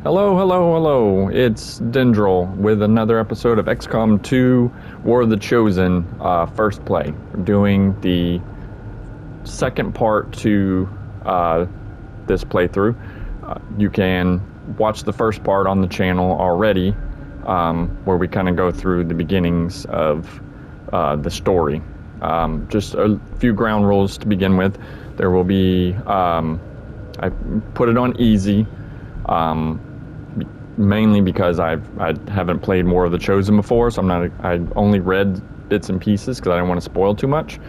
Hello, hello, hello. It's Dendril with another episode of Xcom 2 War of the Chosen First Play. We're doing the second part to this playthrough. You can watch the first part on the channel already, where we kind of go through the beginnings of the story. Just a few ground rules to begin with. There will be, I put it on easy, mainly because I haven't played War of the Chosen before, so I only read bits and pieces because I don't want to spoil too much.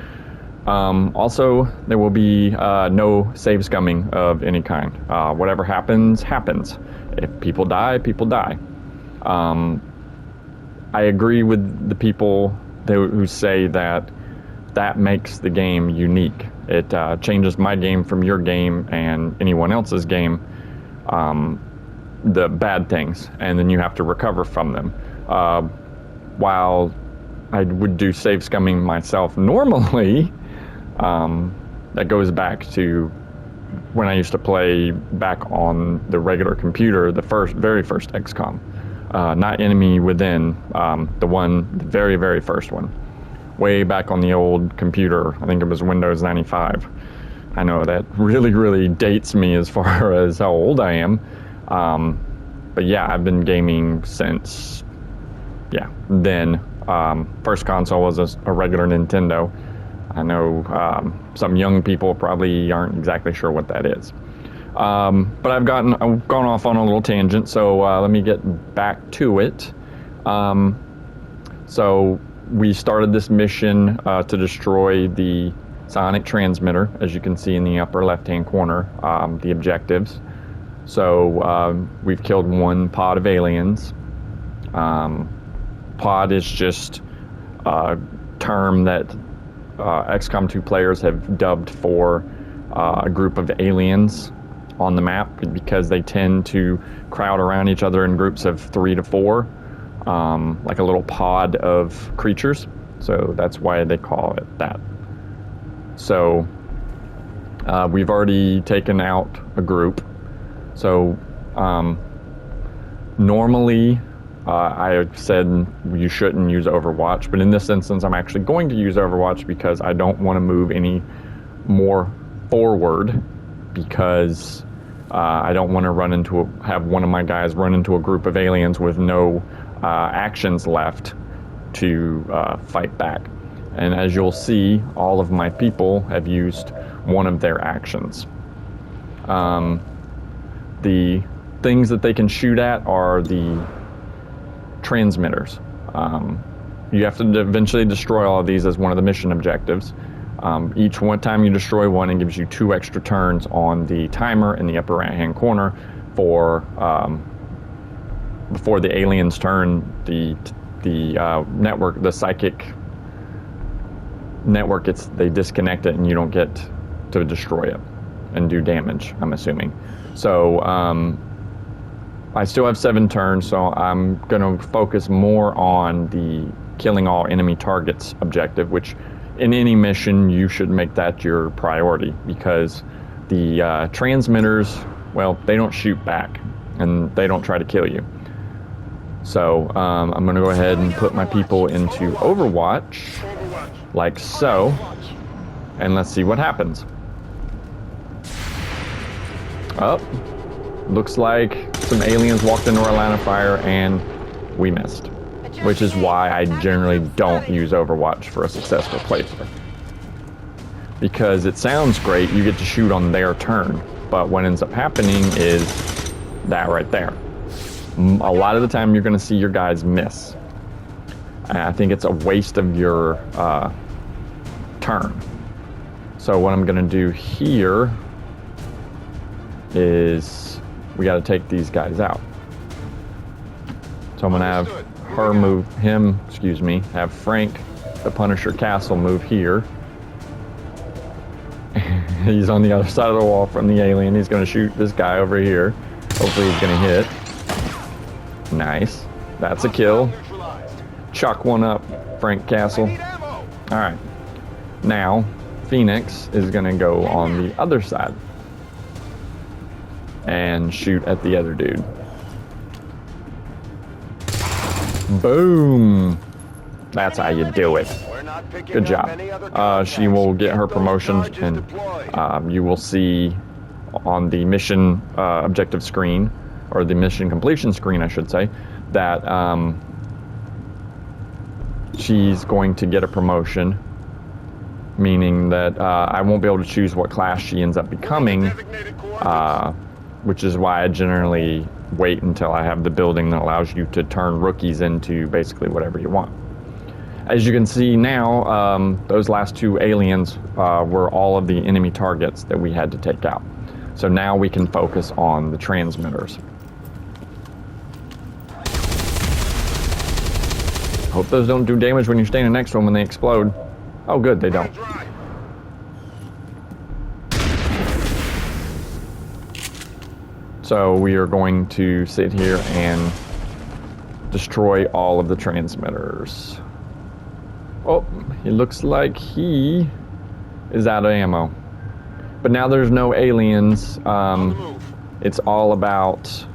Also, there will be no save scumming of any kind. Whatever happens, happens. If people die, people die. I agree with the people who say that makes the game unique. It changes my game from your game and anyone else's game. The bad things, and then you have to recover from them. While I would do save scumming myself normally, that goes back to when I used to play back on the regular computer, the very first XCOM. Not Enemy Within, the very, very first one. Way back on the old computer, I think it was Windows 95. I know that really, really dates me as far as how old I am. But yeah, I've been gaming since, then. First console was a regular Nintendo. I know some young people probably aren't exactly sure what that is. But I've gone off on a little tangent, so let me get back to it. So we started this mission to destroy the sonic transmitter, as you can see in the upper left-hand corner, the objectives. So we've killed one pod of aliens. Pod is just a term that XCOM 2 players have dubbed for a group of aliens on the map because they tend to crowd around each other in groups of 3 to 4, like a little pod of creatures. So that's why they call it that. So we've already taken out a group. So normally I said you shouldn't use Overwatch, but in this instance I'm actually going to use Overwatch because I don't want to move any more forward, because I don't want to have one of my guys run into a group of aliens with no actions left to fight back. And as you'll see, all of my people have used one of their actions. The things that they can shoot at are the transmitters. You have to eventually destroy all of these as one of the mission objectives. Each time you destroy one, it gives you 2 extra turns on the timer in the upper right-hand corner for before the aliens turn. The network, the psychic network, they disconnect it and you don't get to destroy it and do damage, I'm assuming. So I still have 7 turns, so I'm going to focus more on the killing all enemy targets objective, which in any mission you should make that your priority, because the transmitters, well, they don't shoot back and they don't try to kill you. So I'm going to go ahead and put my people into Overwatch, like so, and let's see what happens. Oh, looks like some aliens walked into our line of fire and we missed, which is why I generally don't use Overwatch for a successful playthrough. Because it sounds great, you get to shoot on their turn, but what ends up happening is that right there. A lot of the time you're going to see your guys miss. And I think it's a waste of your turn. So what I'm going to do here is we got to take these guys out. So I'm going to have have Frank, the Punisher Castle, move here. He's on the other side of the wall from the alien. He's going to shoot this guy over here. Hopefully he's going to hit. Nice. That's a kill. Chuck one up, Frank Castle. Alright. Now, Phoenix is going to go on the other side and shoot at the other dude. Boom. That's how you do it. Good job. She will get her promotion, and you will see on the mission objective screen, or the mission completion screen, I should say, that she's going to get a promotion, meaning that I won't be able to choose what class she ends up becoming, which is why I generally wait until I have the building that allows you to turn rookies into basically whatever you want. As you can see now, those last two aliens were all of the enemy targets that we had to take out. So now we can focus on the transmitters. Hope those don't do damage when you're standing next to them when they explode. Oh good, they don't. So we are going to sit here and destroy all of the transmitters. Oh, it looks like he is out of ammo. But now there's no aliens. It's all about,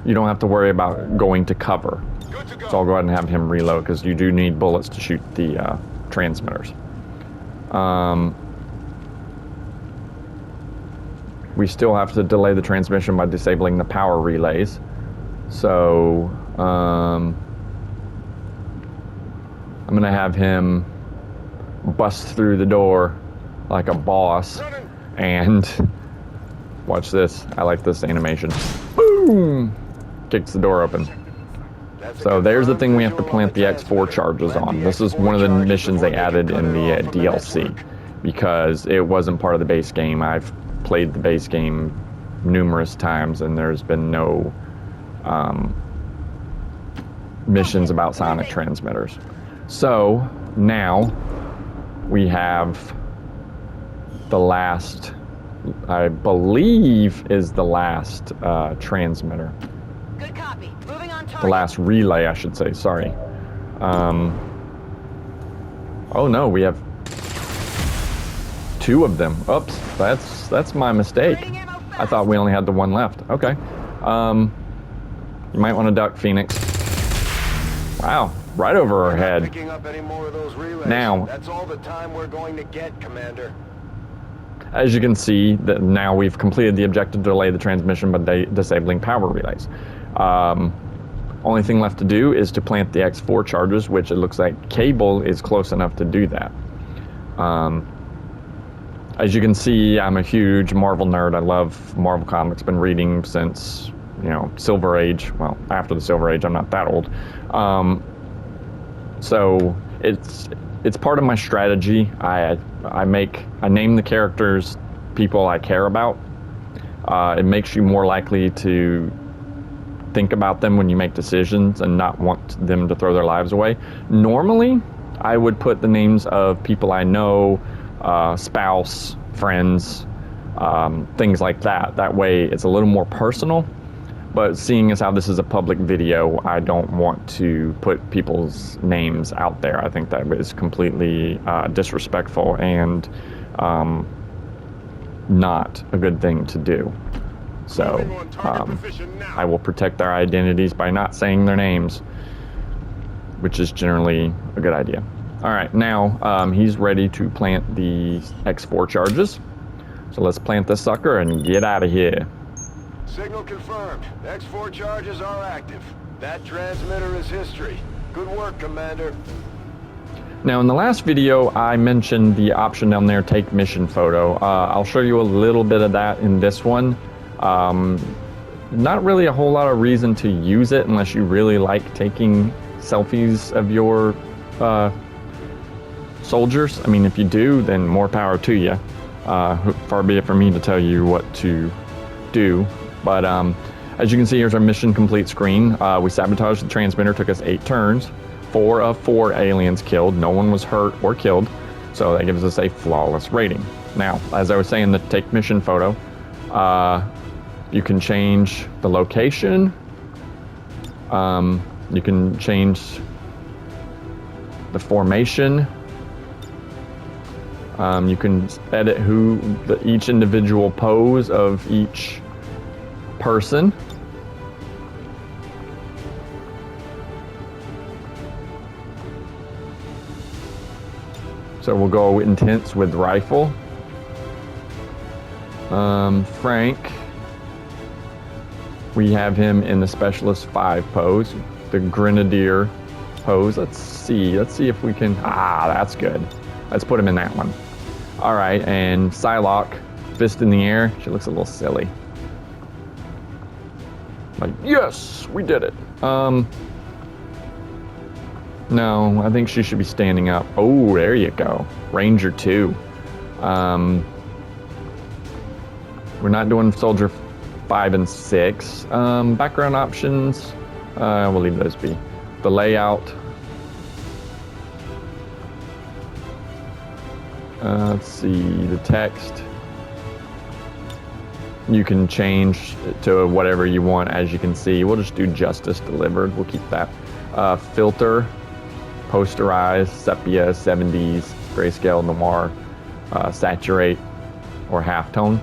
you don't have to worry about going to cover. So I'll go ahead and have him reload, because you do need bullets to shoot the transmitters. We still have to delay the transmission by disabling the power relays. So I'm gonna have him bust through the door like a boss, and watch this. I like this animation. Boom! Kicks the door open. So there's the thing we have to plant the X4 charges on. This is one of the missions they added in the DLC, because it wasn't part of the base game. I've played the base game numerous times, and there's been no missions about sonic transmitters. So now we have the last, I believe is the last transmitter. Good copy. Moving on target. The last relay, I should say, sorry. Oh no, we have two of them. Oops, that's my mistake. I thought we only had the one left. Okay. You might want to duck, Phoenix. Wow, right over our head. Picking up any more of those relays. Now, that's all the time we're going to get, Commander. as you can see, that now we've completed the objective to delay the transmission by disabling power relays. Only thing left to do is to plant the X4 charges, which it looks like Cable is close enough to do that. As you can see, I'm a huge Marvel nerd. I love Marvel comics. Been reading since, you know, Silver Age. Well, after the Silver Age, I'm not that old. So it's part of my strategy. I name the characters people I care about. It makes you more likely to think about them when you make decisions and not want them to throw their lives away. Normally, I would put the names of people I know, spouse, friends, things like that. That way it's a little more personal. But seeing as how this is a public video, I don't want to put people's names out there. I think that is completely disrespectful and not a good thing to do. So I will protect their identities by not saying their names, which is generally a good idea. All right, now he's ready to plant the X4 charges. So let's plant this sucker and get out of here. Signal confirmed. X4 charges are active. That transmitter is history. Good work, Commander. Now, in the last video, I mentioned the option down there, take mission photo. I'll show you a little bit of that in this one. Not really a whole lot of reason to use it unless you really like taking selfies of your soldiers. I mean, if you do, then more power to you. Far be it from me to tell you what to do. But as you can see, here's our mission complete screen. We sabotaged the transmitter, took us 8 turns. 4 of 4 aliens killed. No one was hurt or killed. So that gives us a flawless rating. Now, as I was saying, the take mission photo, you can change the location. You can change the formation. You can edit each individual pose of each person. So we'll go intense with rifle. Frank, we have him in the Specialist 5 pose, the Grenadier pose. Let's see if we can, that's good. Let's put him in that one. All right, and Psylocke, fist in the air. She looks a little silly. Like, yes, we did it. No, I think she should be standing up. Oh, there you go. Ranger 2. We're not doing Soldier 5 and 6. Background options, we'll leave those be. The layout. Let's see, the text. You can change to whatever you want, as you can see. We'll just do Justice Delivered. We'll keep that. Filter, Posterize, Sepia, 70s, Grayscale, Noir, Saturate, or Halftone.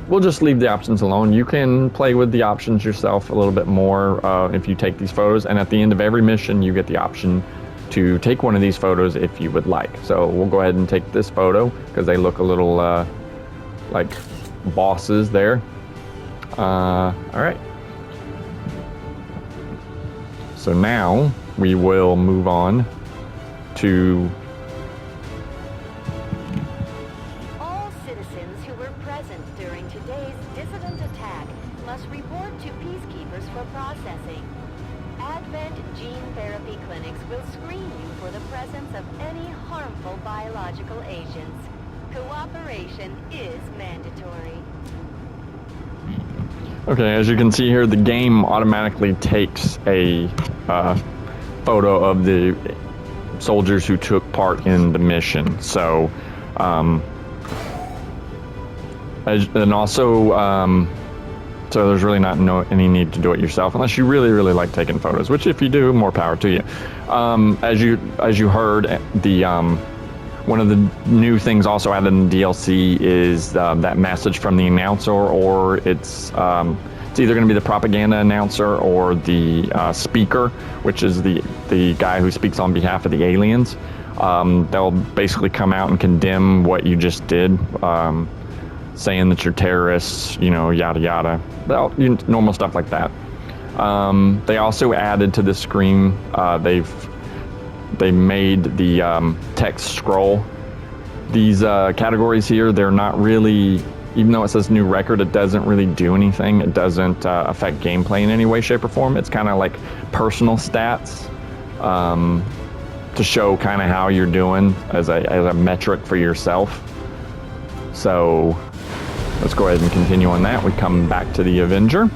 We'll just leave the options alone. You can play with the options yourself a little bit more if you take these photos, and at the end of every mission you get the option to take one of these photos if you would like. So we'll go ahead and take this photo because they look a little like bosses there. All right. So now we will move on to All citizens who were present during today's dissident attack must report to peacekeepers for processing. Advent Gene Therapy Clinics will screen you for the presence of any harmful biological agents. Cooperation is mandatory. Okay, as you can see here, the game automatically takes a photo of the soldiers who took part in the mission. So, so there's really not any need to do it yourself unless you really, really like taking photos. Which, if you do, more power to you. As you heard, the one of the new things also added in the DLC is that message from the announcer, or it's either going to be the propaganda announcer or the speaker, which is the guy who speaks on behalf of the aliens. They'll basically come out and condemn what you just did, saying that you're terrorists, yada yada, normal stuff like that. They also added to the screen, they made the text scroll. These categories here, they're not really, even though it says new record, it doesn't really do anything. It doesn't affect gameplay in any way, shape, or form. It's kind of like personal stats to show kind of how you're doing as a metric for yourself. So let's go ahead and continue on that. We come back to the Avenger.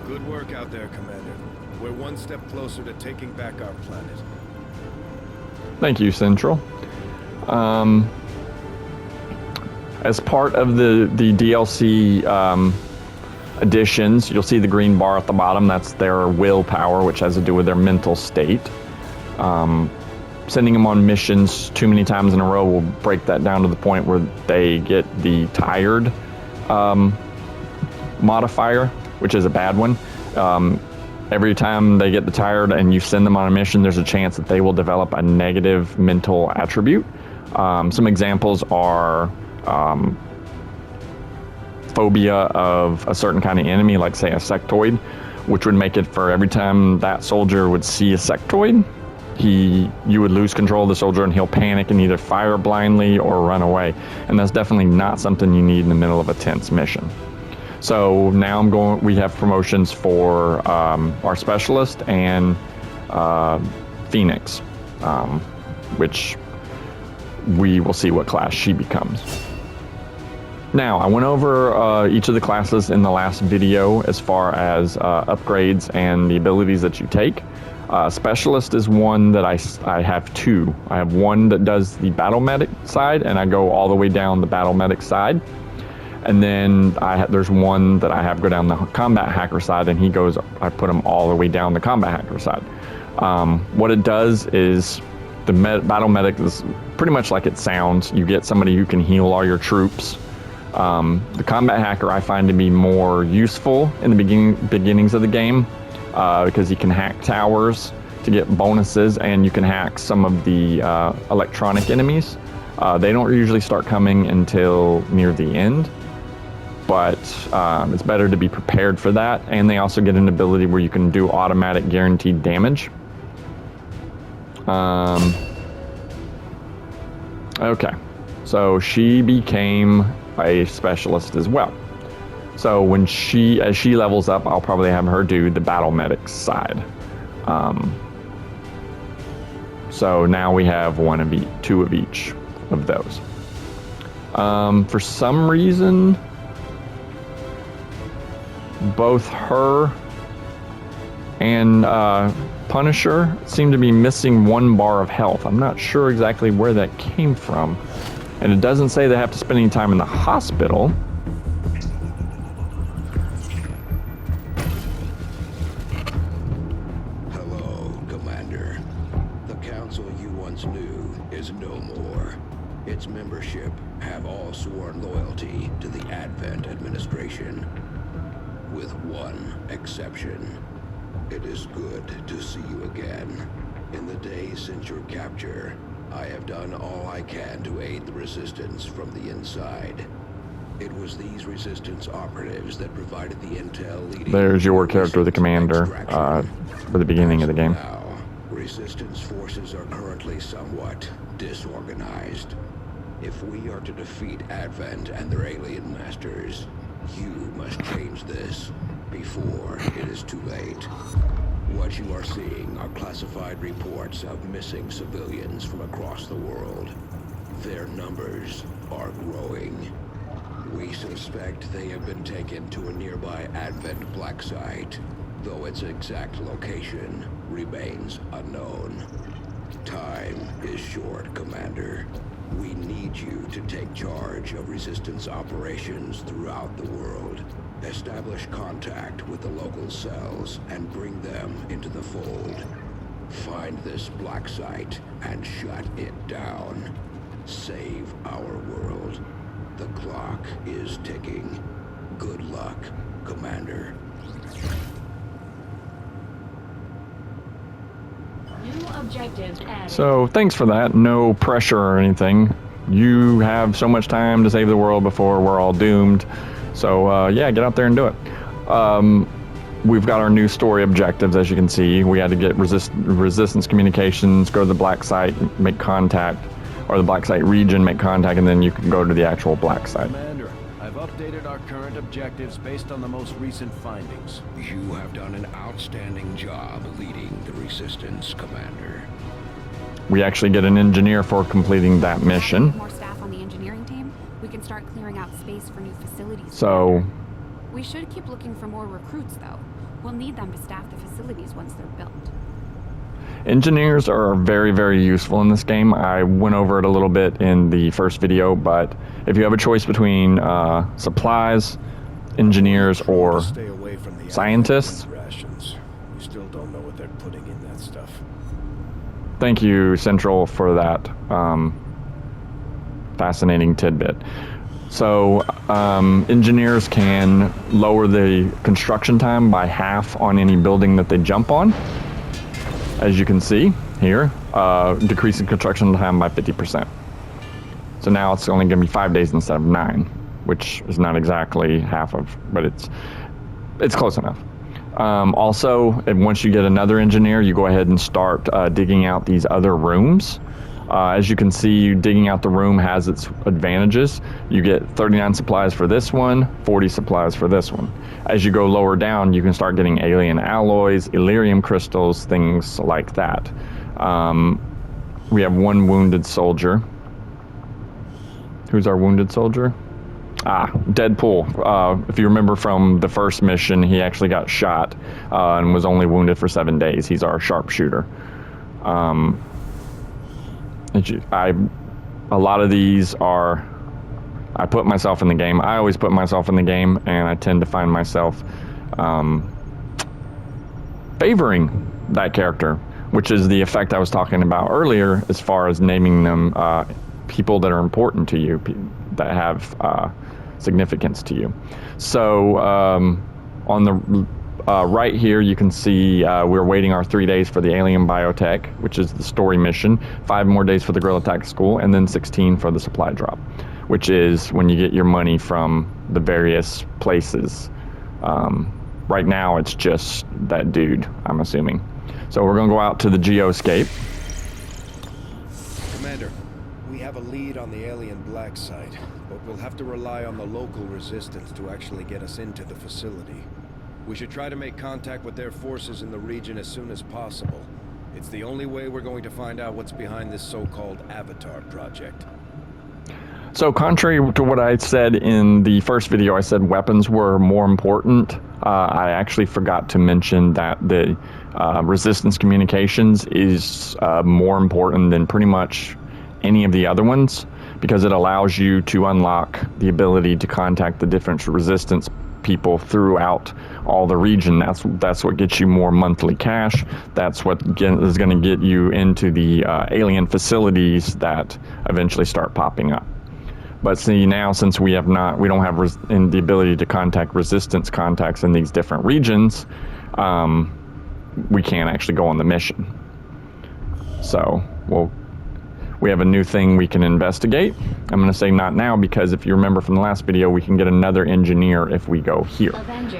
Good work out there, Commander. We're one step closer to taking back our planet. Thank you, Central. As part of the DLC additions, you'll see the green bar at the bottom. That's their willpower, which has to do with their mental state. Sending them on missions too many times in a row will break that down to the point where they get the tired modifier, which is a bad one. Every time they get the tired and you send them on a mission, there's a chance that they will develop a negative mental attribute. Some examples are phobia of a certain kind of enemy, like say a sectoid, which would make it for every time that soldier would see a sectoid, you would lose control of the soldier and he'll panic and either fire blindly or run away. And that's definitely not something you need in the middle of a tense mission. So now we have promotions for our specialist and Phoenix, which we will see what class she becomes. Now, I went over each of the classes in the last video as far as upgrades and the abilities that you take. Specialist is one that I have two. I have one that does the battle medic side, and I go all the way down the battle medic side. And then there's one that I have go down the combat hacker side, and I put him all the way down the combat hacker side. What it does is the battle medic is pretty much like it sounds. You get somebody who can heal all your troops. The combat hacker I find to be more useful in the beginnings of the game because he can hack towers. to get bonuses, and you can hack some of the electronic enemies. They don't usually start coming until near the end, but it's better to be prepared for that. And they also get an ability where you can do automatic guaranteed damage. Okay, so she became a specialist as well. So as she levels up, I'll probably have her do the battle medics side. So now we have two of each of those. For some reason, both her and Punisher seem to be missing 1 bar of health. I'm not sure exactly where that came from. And it doesn't say they have to spend any time in the hospital. Hello, Commander. The council you once knew is no more. Its membership have all sworn loyalty to the Advent administration. With one exception. It is good to see you again. In the days since your capture, I have done all I can to aid the Resistance from the inside. It was these Resistance operatives that provided the intel leading... There's your character, the commander, for the beginning of the game. Now, Resistance forces are currently somewhat disorganized. If we are to defeat Advent and their alien masters, you must change this before it is too late. What you are seeing are classified reports of missing civilians from across the world. Their numbers are growing. We suspect they have been taken to a nearby Advent black site, though its exact location remains unknown. Time is short, Commander. We need you to take charge of Resistance operations throughout the world. Establish contact with the local cells and bring them into the fold. Find this black site and shut it down. Save our world. The clock is ticking. Good luck, Commander. New objectives added. So thanks for that. No pressure or anything. You have so much time to save the world before we're all doomed. So yeah, get out there and do it. We've got our new story objectives, as you can see. We had to get resistance communications, go to the black site, make contact, or the black site region, make contact, and then you can go to the actual black site. Commander, I've updated our current objectives based on the most recent findings. You have done an outstanding job leading the Resistance, Commander. We actually get an engineer for completing that mission. More staff on the engineering team, we can start clearing out space for new facilities. So We should keep looking for more recruits, though. We'll need them to staff the facilities once they're built. engineers are very, very useful in this game. I went over it a little bit in the first video, but if you have a choice between supplies, engineers, or Stay away from the scientists. rations. We still don't know what they're putting in that stuff. Thank you, Central, for that fascinating tidbit. So, engineers can lower the construction time by half on any building that they jump on. As you can see here, decreasing construction time by 50%. So now it's only going to be 5 days instead of 9, which is not exactly half of, but it's close enough. Also, once you get another engineer, you go ahead and start digging out these other rooms. As you can see, digging out the room has its advantages. You get 39 supplies for this one, 40 supplies for this one. As you go lower down, you can start getting alien alloys, Illyrium crystals, things like that. We have one wounded soldier. Who's our wounded soldier? Deadpool. If you remember from the first mission, he actually got shot and was only wounded for 7 days. He's our sharpshooter. A lot of these are, I put myself in the game. I always put myself in the game, and I tend to find myself favoring that character, which is the effect I was talking about earlier as far as naming them people that are important to you, that have significance to you. So on the right here you can see we're waiting our 3 days for the alien biotech, which is the story mission, 5 more days for the guerrilla tactics school, and then 16 for the supply drop, which is when you get your money from the various places. Right now it's just that dude, I'm assuming. So we're going to go out to the geoscape. Commander, we have a lead on the alien black site, but we'll have to rely on the local resistance to actually get us into the facility. We should try to make contact with their forces in the region as soon as possible. It's the only way we're going to find out what's behind this so-called Avatar project. So contrary to what I said in the first video, I said weapons were more important. I actually forgot to mention that the resistance communications is more important than pretty much any of the other ones, because it allows you to unlock the ability to contact the different resistance people throughout all the region. That's what gets you more monthly cash. That's what is going to get you into the alien facilities that eventually start popping up. But see, now since we don't have the ability to contact resistance contacts in these different regions, we can't actually go on the mission. So we have a new thing we can investigate. I'm going to say not now, because if you remember from the last video, we can get another engineer if we go here.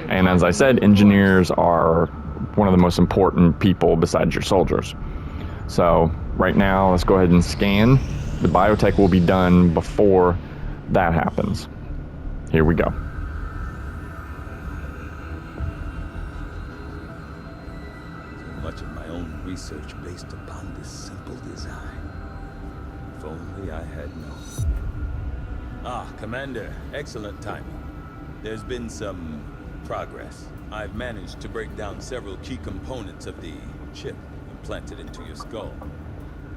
And as I said, engineers are one of the most important people besides your soldiers. So right now, let's go ahead and scan. The biotech will be done before that happens. Here we go. So much of my own research based upon this simple design. If only I had known. Ah, Commander, excellent timing. There's been some progress. I've managed to break down several key components of the chip implanted into your skull.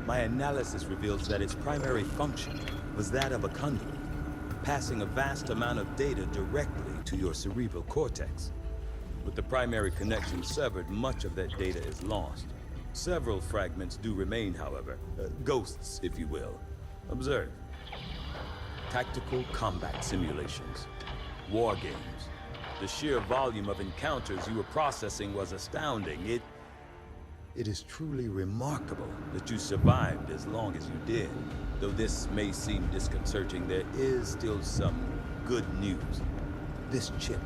My analysis reveals that its primary function was that of a conduit, passing a vast amount of data directly to your cerebral cortex. With the primary connection severed, much of that data is lost. Several fragments do remain, however. Ghosts, if you will. Observe. Tactical combat simulations. War games. The sheer volume of encounters you were processing was astounding. It is truly remarkable that you survived as long as you did. Though this may seem disconcerting, there is still some good news. This chip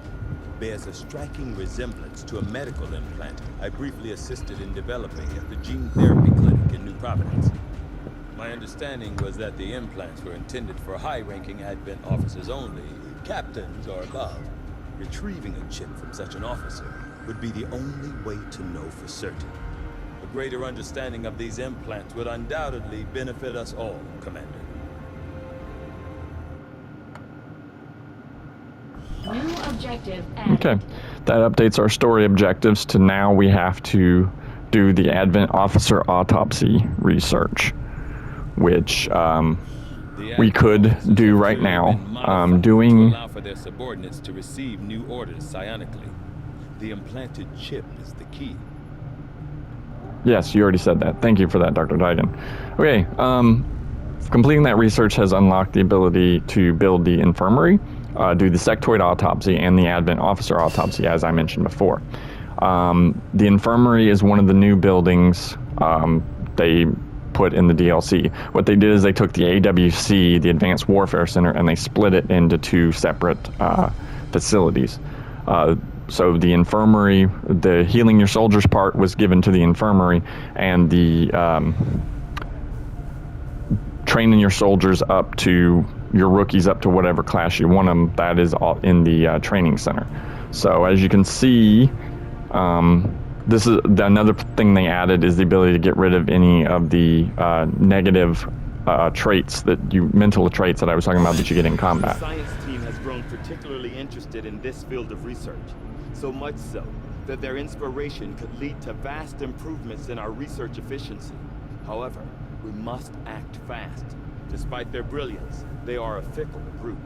bears a striking resemblance to a medical implant I briefly assisted in developing at the gene therapy clinic in New Providence. My understanding was that the implants were intended for high-ranking Advent officers only, captains or above. Retrieving a chip from such an officer would be the only way to know for certain. A greater understanding of these implants would undoubtedly benefit us all, Commander. New objective added. Okay, that updates our story objectives to now we have to do the Advent officer autopsy research, which we could do right now. To allow for their subordinates to receive new orders psionically. The implanted chip is the key. Yes, you already said that. Thank you for that, Dr. Diden. Okay, completing that research has unlocked the ability to build the infirmary, do the sectoid autopsy, and the Advent officer autopsy, as I mentioned before. The infirmary is one of the new buildings they put in the DLC. What they did is they took the AWC, the Advanced Warfare Center, and they split it into 2 separate facilities. So the infirmary, the healing your soldiers part was given to the infirmary, and the training your soldiers up to, your rookies up to whatever class you want them, that is all in the training center. So as you can see, this is another thing they added, is the ability to get rid of any of the negative traits mental traits that I was talking about that you get in combat. The science team has grown particularly interested in this field of research, so much so that their inspiration could lead to vast improvements in our research efficiency. However, we must act fast. Despite their brilliance, they are a fickle group.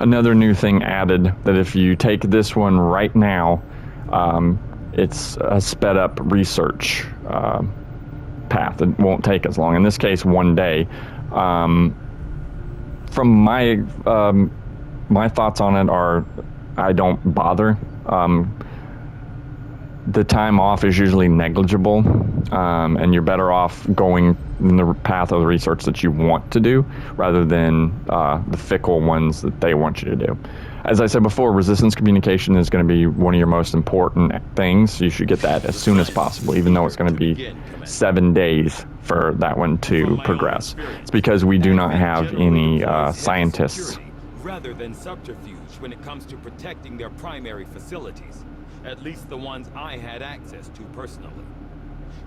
Another new thing added, that if you take this one right now, it's a sped up research path. It won't take as long. In this case, 1 day. From my thoughts on it are, I don't bother. the time off is usually negligible, and you're better off going in the path of the research that you want to do rather than the fickle ones that they want you to do. As I said before, resistance communication is going to be one of your most important things. You should get that as soon as possible, even though it's going to be 7 days for that one to progress. It's because we do not have any scientists. Rather than subterfuge when it comes to protecting their primary facilities. At least the ones I had access to personally.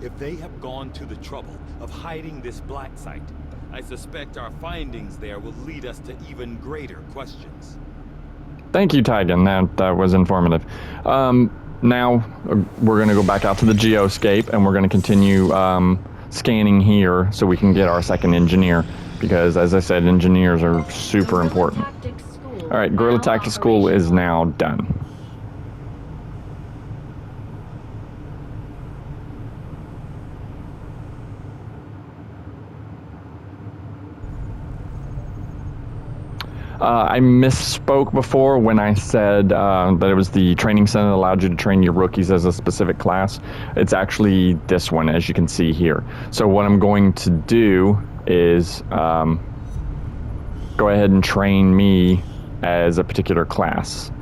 If they have gone to the trouble of hiding this black site, I suspect our findings there will lead us to even greater questions. Thank you, Tygan. That was informative. Now we're going to go back out to the geoscape, and we're going to continue scanning here so we can get our second engineer. Because, as I said, engineers are super important. All right, Guerrilla Tactics School is now done. I misspoke before when I said that it was the training center that allowed you to train your rookies as a specific class. It's actually this one, as you can see here. So what I'm going to do is go ahead and train me as a particular class.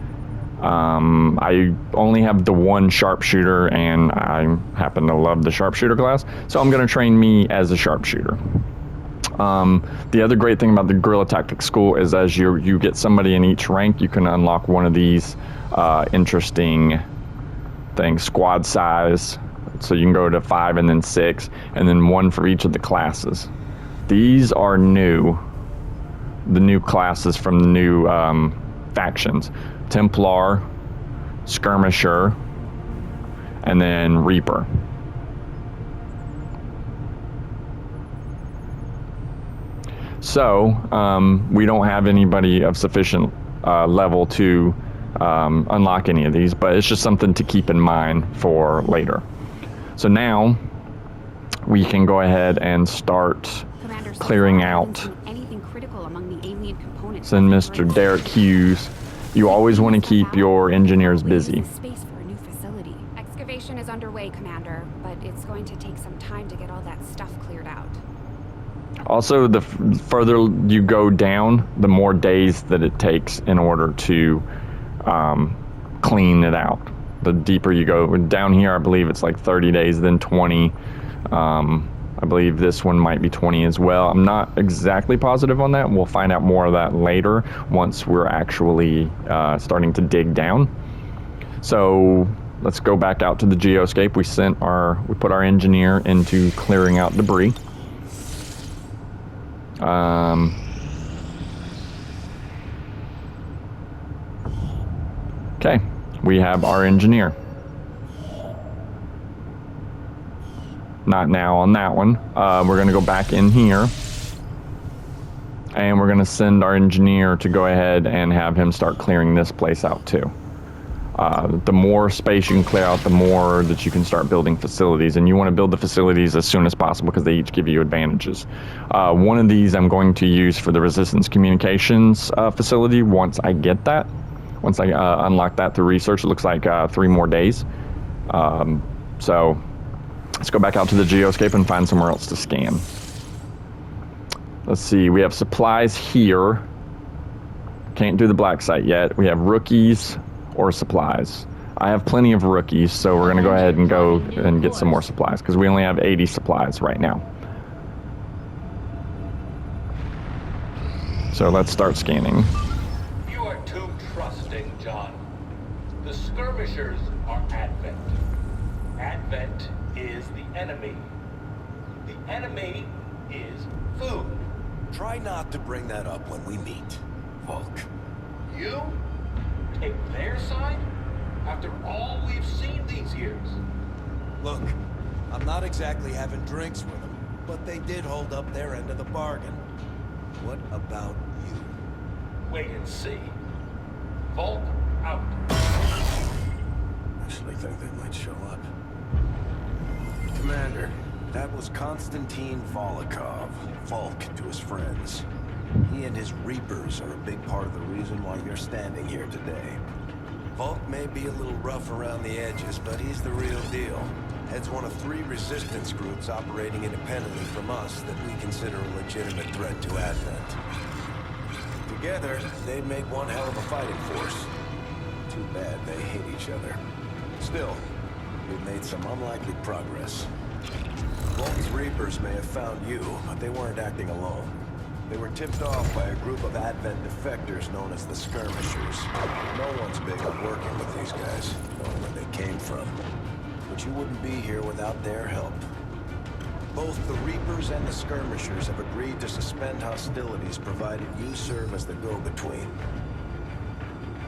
I only have the one sharpshooter, and I happen to love the sharpshooter class, so I'm going to train me as a sharpshooter. The other great thing about the Guerrilla Tactics School is as you get somebody in each rank, you can unlock one of these interesting things, squad size. So you can go to 5 and then 6, and then 1 for each of the classes. These are new. The new classes from the new factions. Templar, Skirmisher, and then Reaper. So, we don't have anybody of sufficient level to unlock any of these, but it's just something to keep in mind for later. So now, we can go ahead and start clearing out. Anything critical among the alien components. Send Mr. Derek Hughes. You always want to keep your engineers busy. Space for a new facility. Excavation is underway, Commander, but it's going to take some time to get all that stuff cleared out. Also, the further you go down, the more days that it takes in order to clean it out. The deeper you go down here, I believe it's like 30 days, then 20. I believe this one might be 20 as well. I'm not exactly positive on that. We'll find out more of that later once we're actually starting to dig down. So let's go back out to the geoscape. We put our engineer into clearing out debris. Okay, we have our engineer. Not now on that one. We're going to go back in here, and we're going to send our engineer to go ahead and have him start clearing this place out too. The more space you can clear out, the more that you can start building facilities, and you want to build the facilities as soon as possible because they each give you advantages. One of these I'm going to use for the resistance communications facility once I get that. Once I unlock that through research. It looks like 3 more days. So let's go back out to the geoscape and find somewhere else to scan. Let's see, we have supplies here. Can't do the black site yet. We have rookies or supplies. I have plenty of rookies, so we're going to go ahead and go and get some more supplies because we only have 80 supplies right now. So let's start scanning. You are too trusting, John. The skirmishers are Advent. Advent is the enemy. The enemy is food. Try not to bring that up when we meet, Volk. You take their side after all we've seen these years. Look, I'm not exactly having drinks with them, but they did hold up their end of the bargain. What about you? Wait and see. Volk out. Actually think they might show up. Commander, that was Konstantin Volokov, Volk to his friends. He and his Reapers are a big part of the reason why you're standing here today. Volk may be a little rough around the edges, but he's the real deal. Head's one of 3 resistance groups operating independently from us that we consider a legitimate threat to Advent. Together, they'd make one hell of a fighting force. Too bad they hate each other. Still, we've made some unlikely progress. Volk's Reapers may have found you, but they weren't acting alone. They were tipped off by a group of Advent defectors known as the Skirmishers. No one's big on working with these guys, knowing where they came from. But you wouldn't be here without their help. Both the Reapers and the Skirmishers have agreed to suspend hostilities provided you serve as the go-between.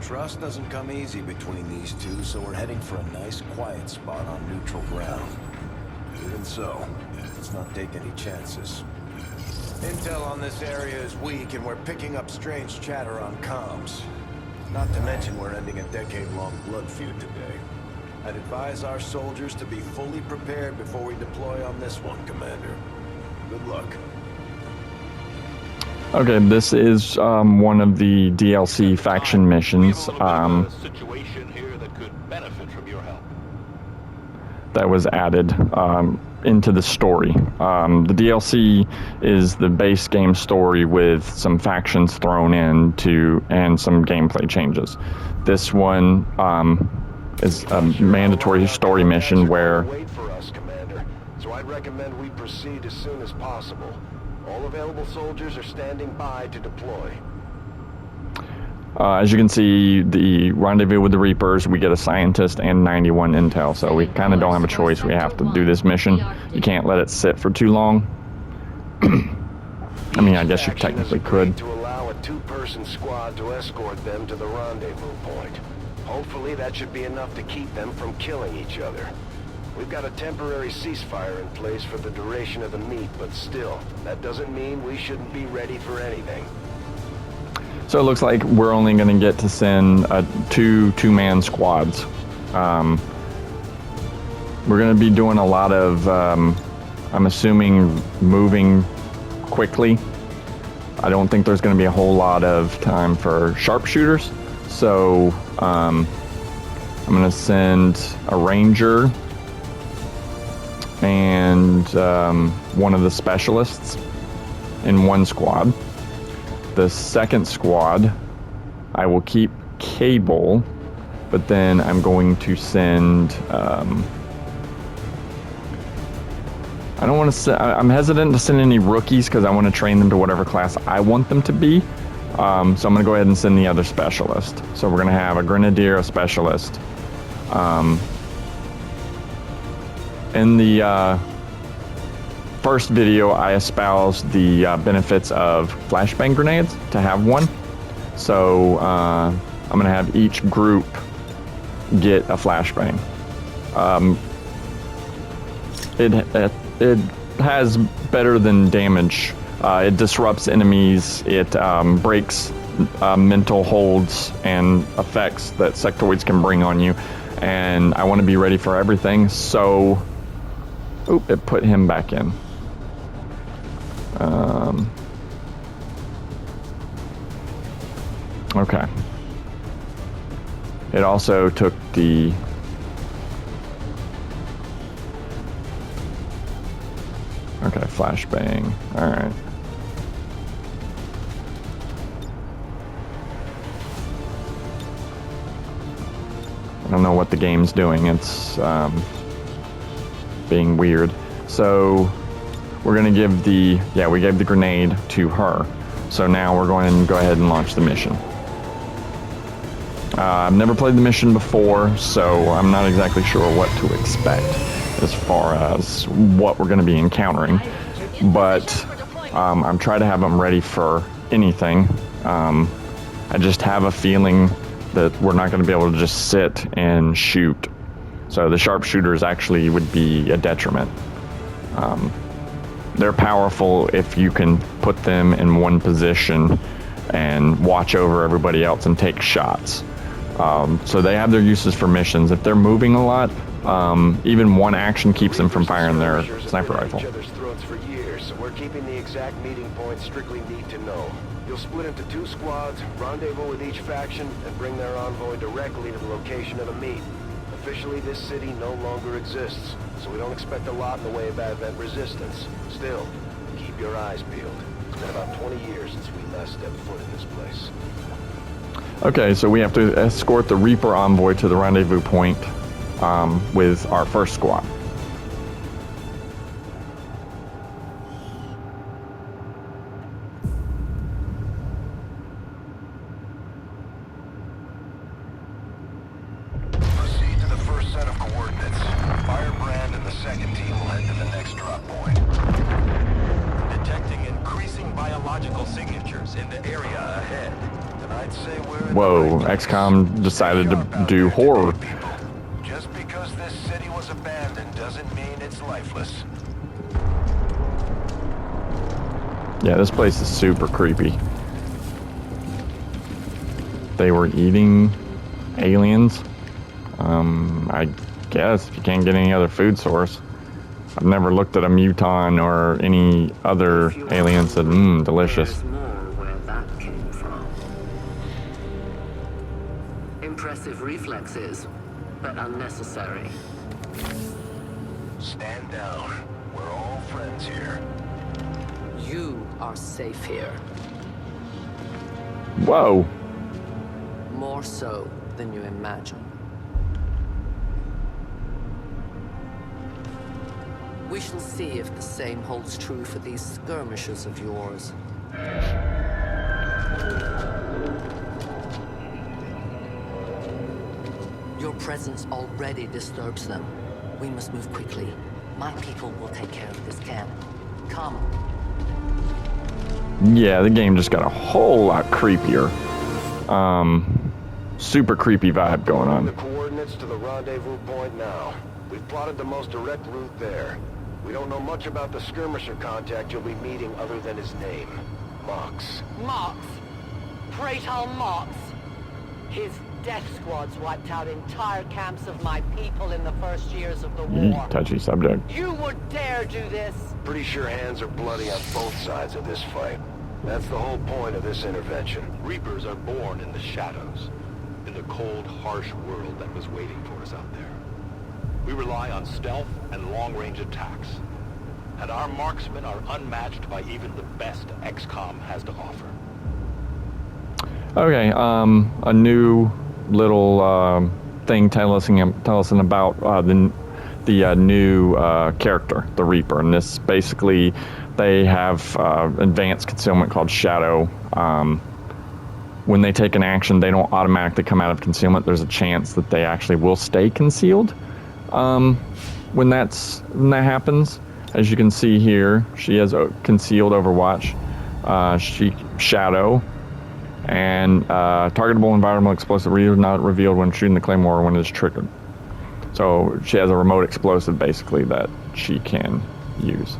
Trust doesn't come easy between these two, so we're heading for a nice, quiet spot on neutral ground. Even so, let's not take any chances. Intel on this area is weak, and we're picking up strange chatter on comms. Not to mention we're ending a decade-long blood feud today. I'd advise our soldiers to be fully prepared before we deploy on this one, Commander. Good luck. Okay, this is one of the DLC faction missions. A situation here that could benefit from your help. That was added into the story. The DLC is the base game story with some factions thrown into and some gameplay changes. This one is a mandatory story mission where Wait for us, Commander. So I'd recommend we proceed as soon as possible. All available soldiers are standing by to deploy. as you can see, the rendezvous with the Reapers, we get a scientist and 91 intel, so we kind of don't have a choice. We have to do this mission. You can't let it sit for too long. I mean, I guess you technically could. To allow a 2-person squad to escort them to the rendezvous point. Hopefully that should be enough to keep them from killing each other. We've got a temporary ceasefire in place for the duration of the meet, but still, that doesn't mean we shouldn't be ready for anything. So it looks like we're only going to get to send two-man squads. We're going to be doing a lot of, I'm assuming, moving quickly. I don't think there's going to be a whole lot of time for sharpshooters. So I'm going to send a ranger and one of the specialists in one squad. The second squad, I will keep Cable, but then I'm going to send, I don't want to send, I'm hesitant to send any rookies because I want to train them to whatever class I want them to be. So I'm going to go ahead and send the other specialist. So we're going to have a grenadier, a specialist. In the first video, I espoused the benefits of flashbang grenades to have one. So I'm going to have each group get a flashbang. It has better than damage. It disrupts enemies. It breaks mental holds and effects that sectoids can bring on you. And I want to be ready for everything. So, oop, it put him back in. Okay. It also took the... Okay, flashbang. Alright. I don't know what the game's doing. It's being weird. So we're going to give the... Yeah, we gave the grenade to her. So now we're going to go ahead and launch the mission. I've never played the mission before, so I'm not exactly sure what to expect as far as what we're going to be encountering. But I'm trying to have them ready for anything. I just have a feeling that we're not going to be able to just sit and shoot. So the sharpshooters actually would be a detriment. They're powerful if you can put them in one position and watch over everybody else and take shots. So they have their uses for missions. If they're moving a lot, even one action keeps them from firing their sniper rifle. Each other's throats for years, so we're keeping the exact meeting point strictly need to know. You'll split into 2 squads, rendezvous with each faction, and bring their envoy directly to the location of the meet. Officially, this city no longer exists, so we don't expect a lot in the way of Advent resistance. Still, keep your eyes peeled. It's been about 20 years since we last stepped foot in this place. Okay, so we have to escort the Reaper envoy to the rendezvous point with our first squad. Proceed to the first set of coordinates. Firebrand and the second team will head to the next drop point. Detecting increasing biological signatures in the area ahead. And I'd say we're in Whoa, the right place. XCOM decided to do horror. Just because this city was abandoned doesn't mean it's lifeless. Yeah, this place is super creepy. They were eating aliens. I guess if you can't get any other food source. I've never looked at a muton or any other alien and said, delicious. There's more where that came from. Impressive reflexes, but unnecessary. Stand down. We're all friends here. You are safe here. Whoa. More so than you imagine. We shall see if the same holds true for these skirmishers of yours. Your presence already disturbs them. We must move quickly. My people will take care of this camp. Come. Yeah, the game just got a whole lot creepier. Super creepy vibe going The on. coordinates to the rendezvous point now. We've plotted the most direct route there. We don't know much about the skirmisher contact you'll be meeting other than his name. Mox. Mox. Praetor Mox. His death squads wiped out entire camps of my people in the first years of the war. Touchy subject. You would dare do this? Pretty sure hands are bloody on both sides of this fight. That's the whole point of this intervention. Reapers are born in the shadows, in the cold, harsh world that was waiting for us out there. We rely on stealth and long-range attacks, and our marksmen are unmatched by even the best Xcom has to offer. Okay, a new little thing tell us about the new character, the Reaper, and this basically they have advanced concealment called Shadow. When they take an action, they don't automatically come out of concealment. There's a chance that they actually will stay concealed when that happens. As you can see here, she has concealed Overwatch. Shadow. And targetable environmental explosive is not revealed when shooting the claymore or when it is triggered. So she has a remote explosive basically that she can use.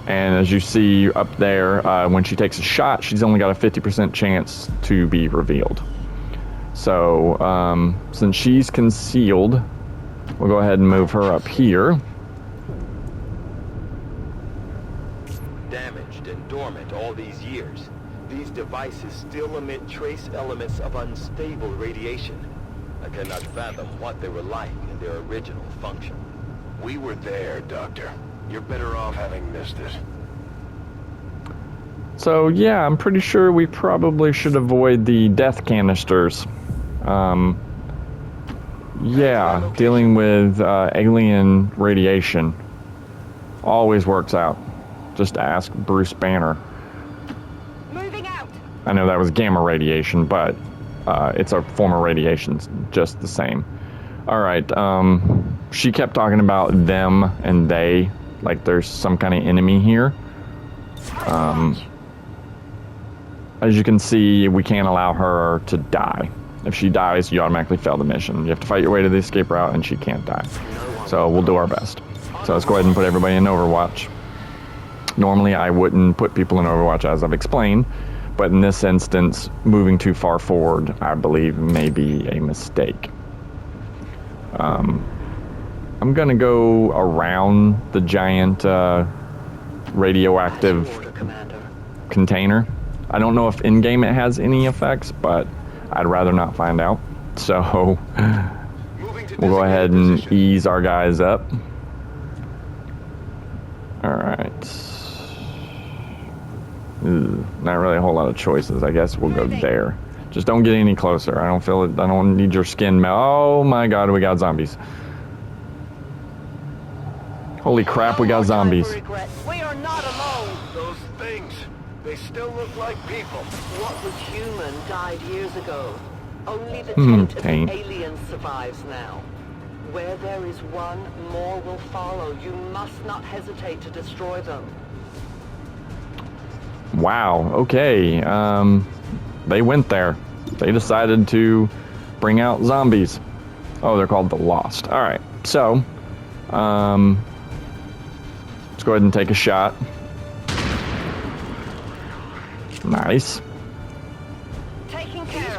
And as you see up there, when she takes a shot, she's only got a 50% chance to be revealed. So since she's concealed, we'll go ahead and move her up here. Damaged and dormant all these years, these devices still emit trace elements of unstable radiation. I cannot fathom what they were like in their original function. We were there, Doctor. You're better off having missed it. So yeah, I'm pretty sure we probably should avoid the death canisters. Yeah, dealing with alien radiation always works out. Just ask Bruce Banner. Moving out. I know that was gamma radiation, but it's a form of radiation just the same. All right, she kept talking about them and they, like there's some kind of enemy here. As you can see, we can't allow her to die. If she dies, you automatically fail the mission. You have to fight your way to the escape route, and she can't die. So we'll do our best. So let's go ahead and put everybody in Overwatch. Normally, I wouldn't put people in Overwatch, as I've explained, but in this instance, moving too far forward, I believe, may be a mistake. I'm going to go around the giant radioactive container. I don't know if in-game it has any effects, but I'd rather not find out. So we'll go ahead and ease our guys up. Alright. Not really a whole lot of choices. I guess we'll go there. Just don't get any closer. I don't feel it. I don't need your skin melt. Oh my god, we got zombies. Holy crap, we got zombies. We are not alone. Those things, they still look like people. What was human died years ago. Only the taint of the taint. alien survives now. Where there is one, more will follow. You must not hesitate to destroy them. Wow, okay. They went there. They decided to bring out zombies. Oh, they're called the Lost. Alright, so let's go ahead and take a shot. These Nice.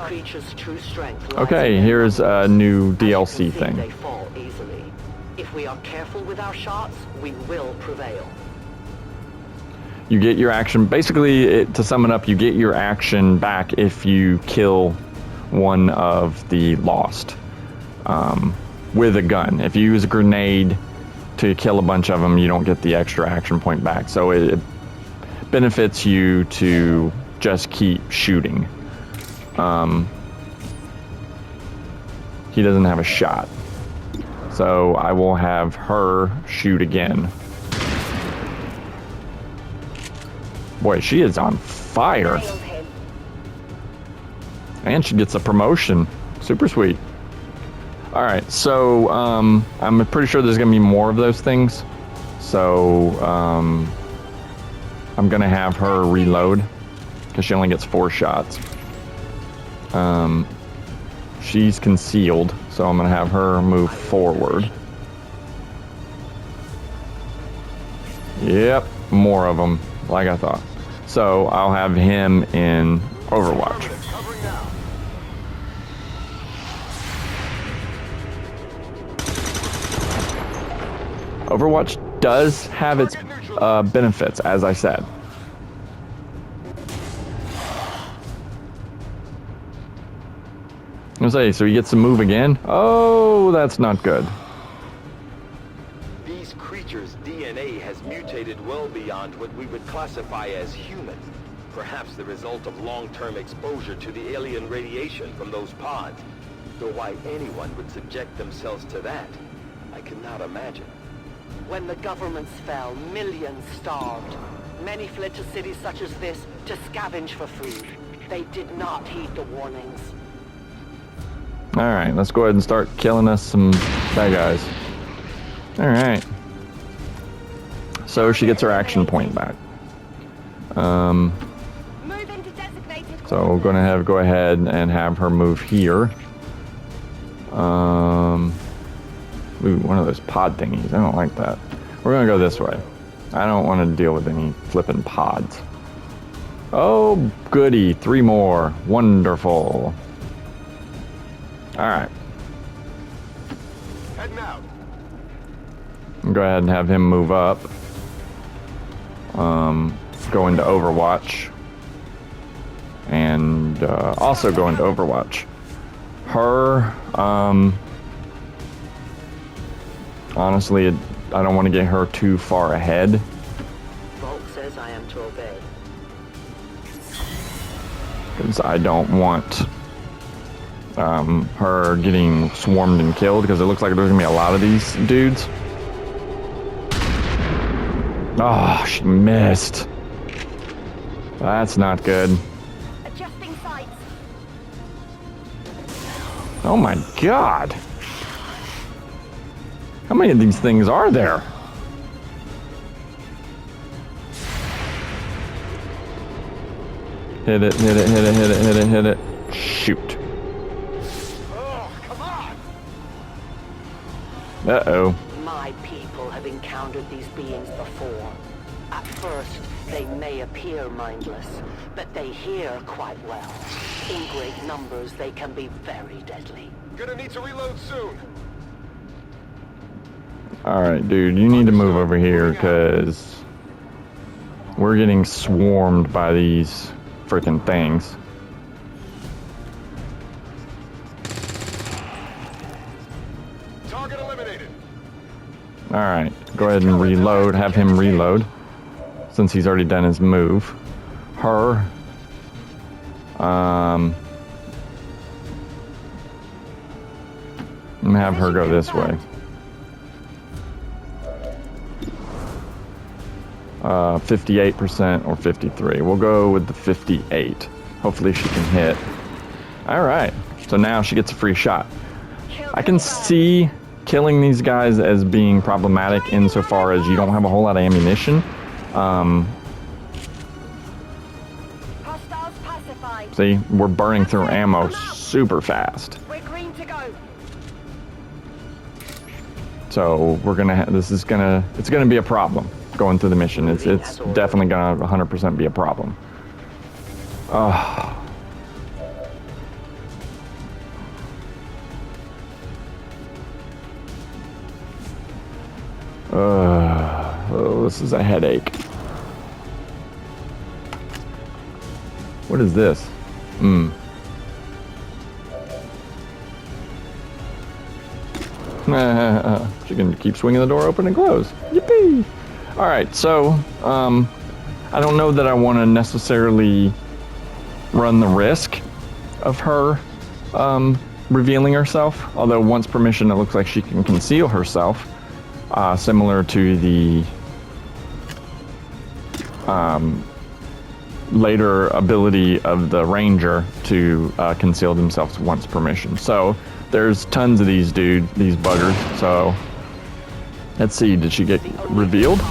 creatures' true strength lies Okay, in here's their a new numbers. As you DLC can see, thing. They fall easily. If we are careful with our shots, we will prevail. You get your action. Basically, to sum it up, you get your action back if you kill one of the Lost with a gun. If you use a grenade to kill a bunch of them, you don't get the extra action point back. So it benefits you to just keep shooting. He doesn't have a shot. So I will have her shoot again. Boy, she is on fire. And she gets a promotion. Super sweet. Alright, so I'm pretty sure there's going to be more of those things. So I'm going to have her reload. Because she only gets 4 shots. She's concealed. So I'm going to have her move forward. Yep, more of them. Like I thought. So I'll have him in Overwatch. Overwatch does have its benefits, as I said. I was gonna say, so he gets to move again? Oh, that's not good. These creatures' DNA has mutated well beyond what we would classify as human. Perhaps the result of long-term exposure to the alien radiation from those pods. Though why anyone would subject themselves to that, I cannot imagine. When the governments fell, millions starved. Many fled to cities such as this to scavenge for food. They did not heed the warnings. Alright, let's go ahead and start killing us some bad guys. Alright. So she gets her action point back. So we're gonna go ahead and have her move here. Ooh, one of those pod thingies. I don't like that. We're gonna go this way. I don't want to deal with any flipping pods. Oh, goody. 3 more. Wonderful. Alright. Heading out. Go ahead and have him move up. Go into Overwatch. And also go into Overwatch. Her, honestly, I don't want to get her too far ahead. Vault says I am to obey. Because I don't want her getting swarmed and killed, because it looks like there's going to be a lot of these dudes. Oh, she missed. That's not good. Adjusting sights. Oh my god. How many of these things are there? Hit it, hit it, hit it, hit it, hit it, hit it. Shoot. Oh, come on! Uh-oh. My people have encountered these beings before. At first, they may appear mindless, but they hear quite well. In great numbers, they can be very deadly. Gonna need to reload soon. Alright, dude, you need to move over here, because We're getting swarmed by these freaking things. Target eliminated. Alright, go ahead and reload. Have him reload. Since he's already done his move. Her. I'm gonna have her go this way. 58% or 53. We'll go with the 58. Hopefully she can hit. Alright, so now she gets a free shot. I can see killing these guys as being problematic insofar as you don't have a whole lot of ammunition. See, we're burning through ammo super fast. We're green to go. So we're gonna. It's gonna be a problem going through the mission. It's definitely gonna 100% be a problem. Oh, this is a headache. What is this? She can keep swinging the door open and close. Yippee! Alright, so, I don't know that I want to necessarily run the risk of her, revealing herself. Although, once permission, it looks like she can conceal herself. Similar to the, later ability of the ranger to conceal themselves once permission. So there's tons of these these buggers. So let's see, did she get revealed?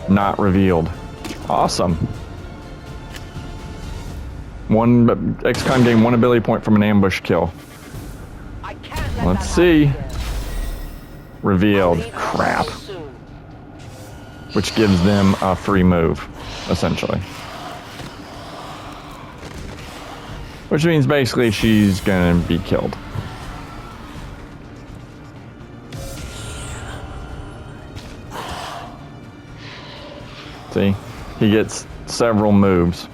Not revealed. Awesome. Xcom gained 1 ability point from an ambush kill. Let's see. Revealed. Crap. Which gives them a free move, essentially. Which means basically she's gonna be killed. See? He gets several moves.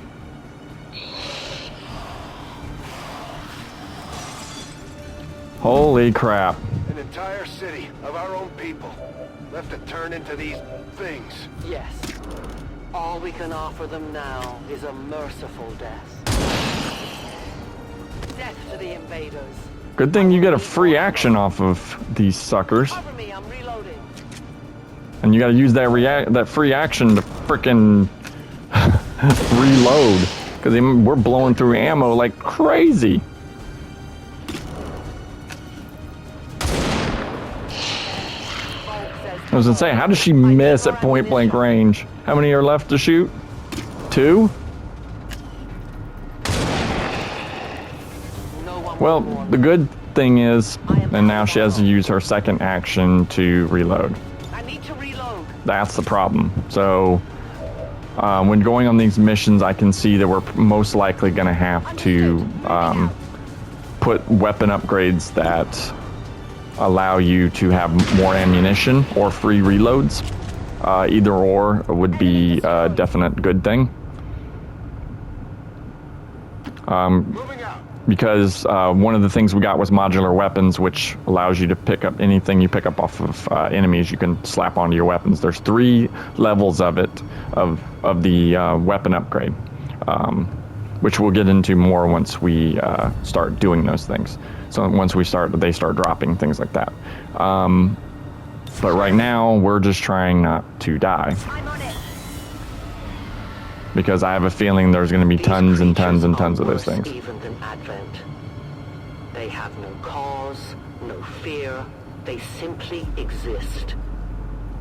Holy crap. An entire city of our own people left to turn into these things. Yes. All we can offer them now is a merciful death. Death to the invaders. Good thing you get a free action off of these suckers. Cover me, I'm reloading. And you gotta use that free action to frickin' reload. Because we're blowing through ammo like crazy. I was gonna say, how does she miss at point blank range? How many are left to shoot? 2? Well, the good thing is, and now she has to use her second action to reload. I need to reload. That's the problem. So, when going on these missions, I can see that we're most likely gonna have to put weapon upgrades that allow you to have more ammunition or free reloads. Either or would be a definite good thing. Because one of the things we got was modular weapons, which allows you to pick up anything you pick up off of enemies, you can slap onto your weapons. There's 3 levels of it, of the weapon upgrade, which we'll get into more once we start doing those things. So once they start dropping things like that. But right now, we're just trying not to die. Because I have a feeling there's going to be tons and tons and tons of those things. Even than Advent. They have no cause, no fear. They simply exist.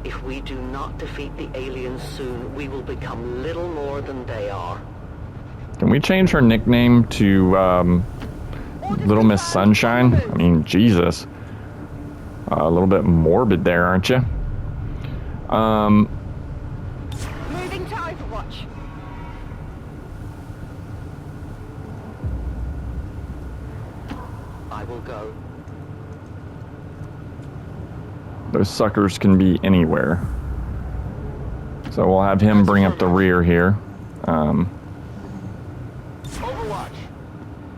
If we do not defeat the aliens soon, we will become little more than they are. Can we change her nickname to Little Miss Sunshine? I mean, Jesus. A little bit morbid there, aren't you? Moving to Overwatch. I will go. Those suckers can be anywhere. So we'll have him bring up the rear here.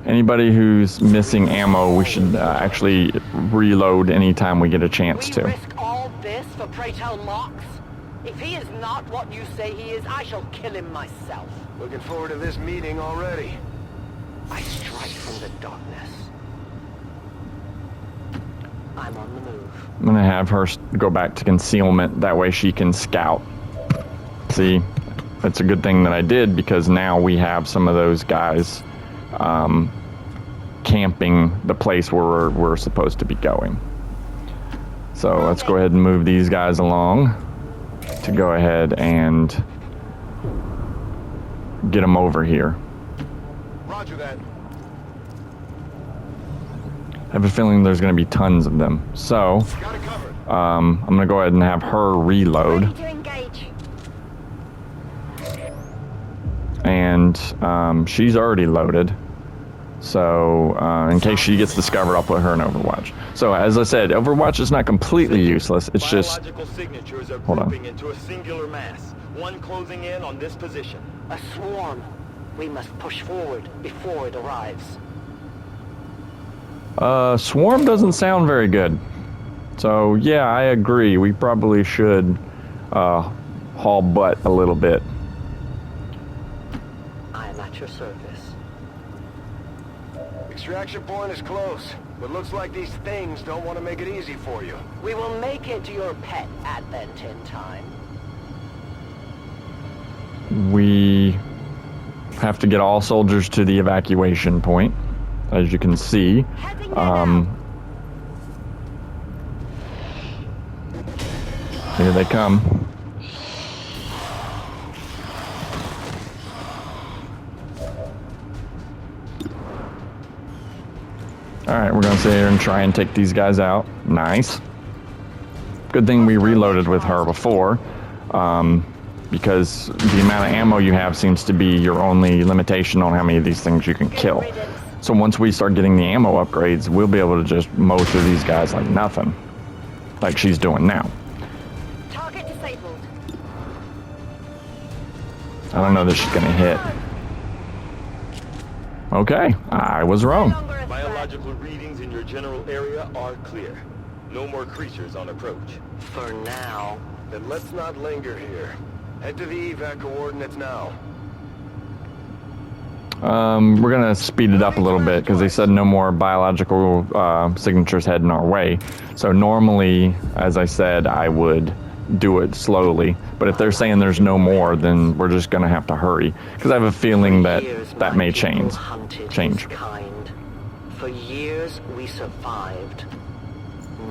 Anybody who's missing ammo, we should actually reload anytime we get a chance to. We risk all this for pray tell Mox? If he is not what you say he is, I shall kill him myself. Looking forward to this meeting already. I strike from the darkness. I'm on the move. I'm gonna have her go back to concealment. That way she can scout. See, that's a good thing that I did, because now we have some of those guys camping the place where we're supposed to be going. So let's go ahead and move these guys along to go ahead and get them over here. Roger that. I have a feeling there's going to be tons of them. So I'm going to go ahead and have her reload. Ready to engage. And she's already loaded. So in case she gets discovered, I'll put her in Overwatch. So as I said, Overwatch is not completely useless. It's just... Biological signatures are Hold on. grouping into a singular mass. One closing in on this position. A swarm. We must push forward before it arrives. Swarm doesn't sound very good. So yeah, I agree. We probably should haul butt a little bit. I am at your service. Extraction point is close, but looks like these things don't want to make it easy for you. We will make it to your pet advent in time. We have to get all soldiers to the evacuation point, as you can see. Here they come. Alright, we're gonna sit here and try and take these guys out. Nice. Good thing we reloaded with her before, because the amount of ammo you have seems to be your only limitation on how many of these things you can kill. So once we start getting the ammo upgrades, we'll be able to just mow through these guys like nothing. Like she's doing now. Target disabled. I don't know that she's gonna hit. Okay, I was wrong. Biological readings in your general area are clear. No more creatures on approach. For now. Then let's not linger here. Head to the evac coordinates now. We're gonna speed it up a little bit because they said no more biological signatures heading our way. So normally, as I said, I would do it slowly. But if they're saying there's no more, then we're just gonna have to hurry because I have a feeling that that may change. For years we survived.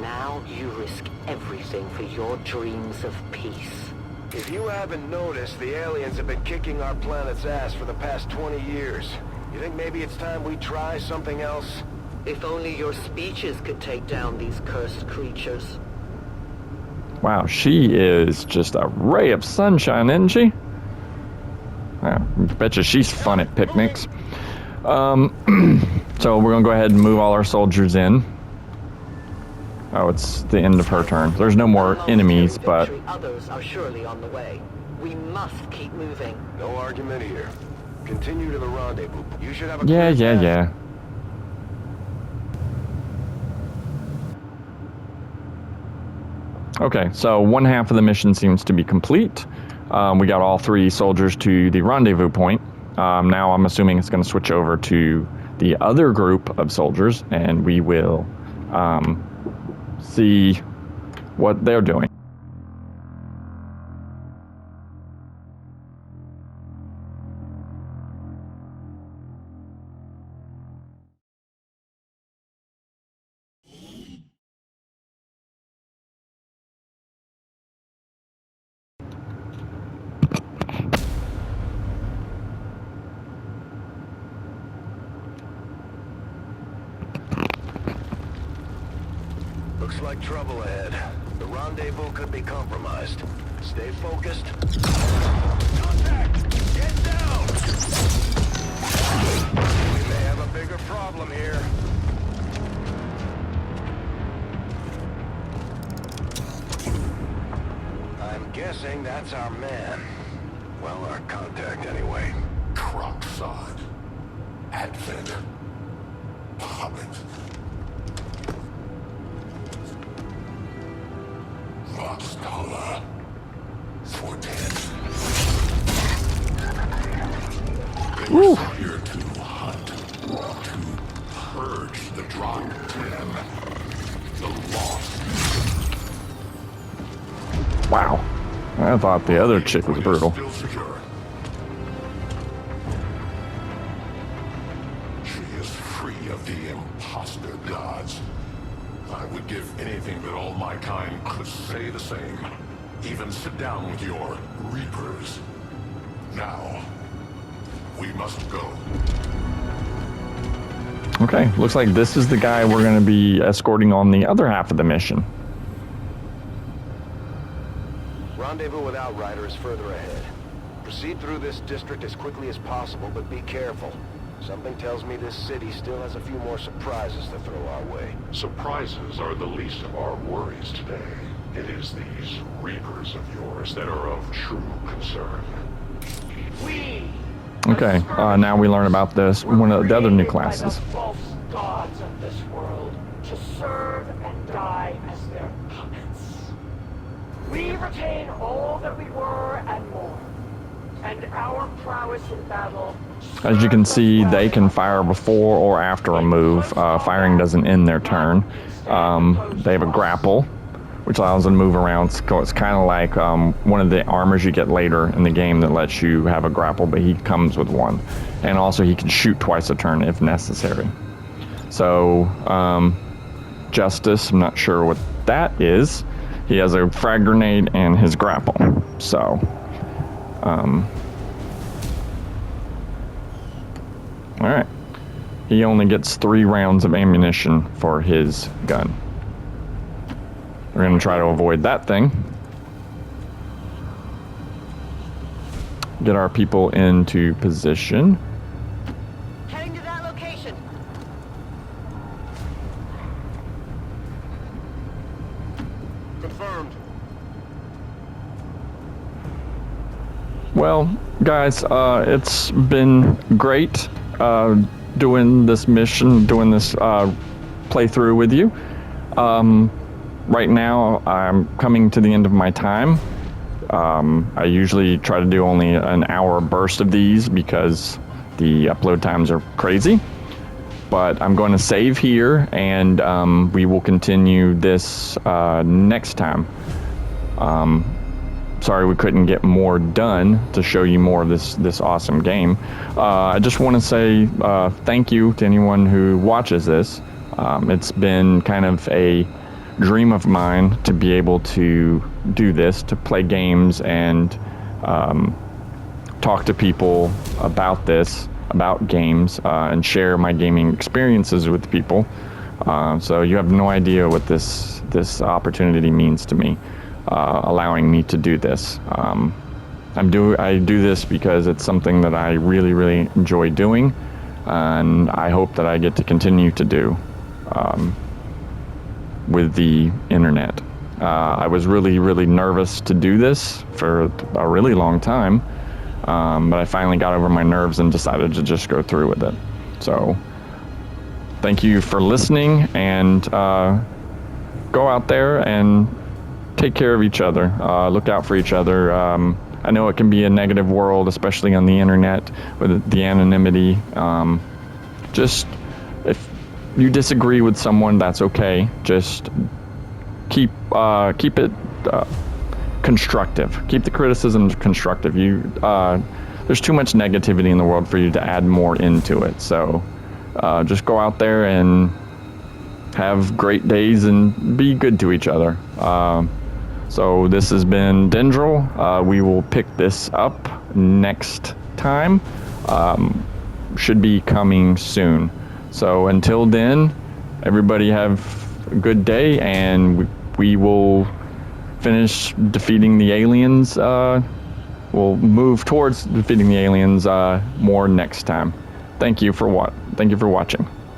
Now you risk everything for your dreams of peace. If you haven't noticed, the aliens have been kicking our planet's ass for the past 20 years. You think maybe it's time we try something else? If only your speeches could take down these cursed creatures. Wow, she is just a ray of sunshine, isn't she? I bet you she's fun at picnics. So we're gonna go ahead and move all our soldiers in. Oh, it's the end of her turn. There's no more enemies, but... Others are surely on the way. We must keep moving. No argument here. Continue to the rendezvous. You should have a Yeah. Okay, so one half of the mission seems to be complete. We got all 3 soldiers to the rendezvous point. Now I'm assuming it's going to switch over to the other group of soldiers, and we will see what they're doing. Looks like trouble ahead. The rendezvous could be compromised. Stay focused. Contact! Get down! We may have a bigger problem here. I'm guessing guessing that's our man. Well, our contact anyway. Crocksod. Advent. Puppet. Voxtala. Fortet. They were sent here to hunt. To purge the Drop 10. The lost. Wow. I thought the other chick was brutal. Still secure. She is free of the imposter gods. I would give anything that all my kind could say the same. Even sit down with your Reapers. Now, we must go. Okay, looks like this is the guy we're going to be escorting on the other half of the mission. Rendezvous with Outrider is further ahead. Proceed through this district as quickly as possible, but be careful. Something tells me this city still has a few more surprises to throw our way. Surprises are the least of our worries today. It is these Reapers of yours that are of true concern. Okay, now we learn about this, one of the other new classes. By the false gods of this world to serve and die as their puppets. We retain all that we were and more. And our prowess in battle. As you can see, they can fire before or after a move. Firing doesn't end their turn. They have a grapple, which allows them to move around. It's kind of like one of the armors you get later in the game that lets you have a grapple, but he comes with one. And also he can shoot twice a turn if necessary. So, Justice, I'm not sure what that is. He has a frag grenade and his grapple. So, alright. He only gets 3 rounds of ammunition for his gun. We're going to try to avoid that thing. Get our people into position. Heading to that location. Confirmed. Well, guys, it's been great doing this mission, doing this playthrough with you. Right now, I'm coming to the end of my time. I usually try to do only an hour burst of these because the upload times are crazy. But I'm going to save here, and we will continue this next time. Sorry we couldn't get more done to show you more of this awesome game. I just want to say thank you to anyone who watches this. It's been kind of a dream of mine to be able to do this, to play games and talk to people about this, about games, and share my gaming experiences with people. So you have no idea what this opportunity means to me, allowing me to do this. I do this because it's something that I really, really enjoy doing, and I hope that I get to continue to do with the internet. I was really, really nervous to do this for a really long time, but I finally got over my nerves and decided to just go through with it. So thank you for listening, and go out there and take care of each other. Look out for each other. I know it can be a negative world, especially on the internet with the anonymity. Just if you disagree with someone, that's okay. Just keep it constructive. Keep the criticism constructive. There's too much negativity in the world for you to add more into it. So just go out there and have great days and be good to each other. So this has been Dendril. We will pick this up next time. Should be coming soon. So until then, everybody have a good day, and we will finish defeating the aliens. We'll move towards defeating the aliens more next time. Thank you for watching.